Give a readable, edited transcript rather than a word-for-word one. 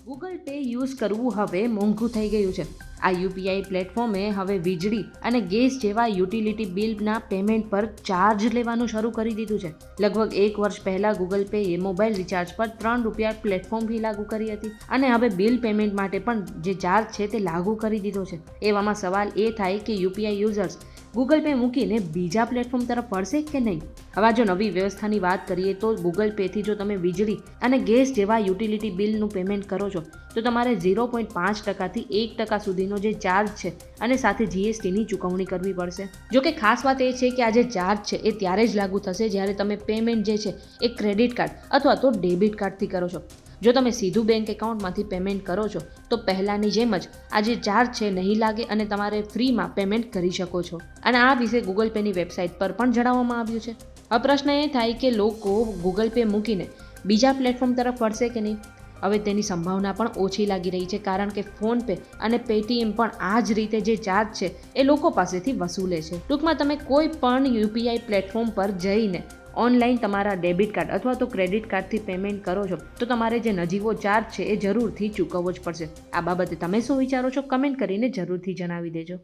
Google pay use કરવું હવે મોંઘું થઈ ગયું છે. આ યુપીઆઈ પ્લેટફોર્મે હવે વીજળી અને ગેસ જેવા યુટિલિટી બિલના પેમેન્ટ પર ચાર્જ લેવાનું શરૂ કરી દીધું છે. લગભગ 1 વર્ષ પહેલાં ગૂગલ પેએ મોબાઈલ રિચાર્જ પર ₹3 પ્લેટફોર્મ ફી લાગુ કરી હતી અને હવે બિલ પેમેન્ટ માટે પણ જે ચાર્જ છે તે લાગુ કરી દીધો છે. એવામાં સવાલ એ થાય કે યુપીઆઈ યુઝર્સ ગૂગલ પે મૂકીને બીજા પ્લેટફોર્મ તરફ વળશે કે નહીં? હવે જો નવી વ્યવસ્થાની વાત કરીએ તો ગૂગલ પેથી જો તમે વીજળી અને ગેસ જેવા યુટિલિટી બિલનું પેમેન્ટ કરો છો તો તમારે 0.5% થી 1% સુધીનો જે ચાર્જ છે અને સાથે જીએસટીની ચૂકવણી કરવી પડશે. જો કે ખાસ વાત એ છે કે આ જે ચાર્જ છે એ ત્યારે જ લાગુ થશે જ્યારે તમે પેમેન્ટ જે છે એ ક્રેડિટ કાર્ડ અથવા તો ડેબિટ કાર્ડથી કરો છો. જો તમે સીધું બેંક એકાઉન્ટમાંથી પેમેન્ટ કરો છો તો પહેલાંની જેમ જ આ જે ચાર્જ છે નહીં લાગે અને તમારે ફ્રીમાં પેમેન્ટ કરી શકો છો. અને આ વિશે ગૂગલ પેની વેબસાઇટ પર પણ જણાવવામાં આવ્યું છે. હવે પ્રશ્ન એ થાય કે લોકો ગૂગલ પે મૂકીને બીજા પ્લેટફોર્મ તરફ વળશે કે નહીં? હવે તેની સંભાવના પણ ઓછી લાગી રહી છે કારણ કે ફોનપે અને પેટીએમ પણ આ જ રીતે જે ચાર્જ છે એ લોકો પાસેથી વસૂલે છે. ટૂંકમાં તમે કોઈ પણ યુપીઆઈ પ્લેટફોર્મ પર જઈને ઓનલાઈન તમારા ડેબિટ કાર્ડ અથવા તો ક્રેડિટ કાર્ડથી પેમેન્ટ કરો છો તો તમારે જે નજીવો ચાર્જ છે એ જરૂરથી ચૂકવવો જ પડશે. આ બાબતે તમે શું વિચારો છો? કમેન્ટ કરીને જરૂરથી જણાવી દેજો.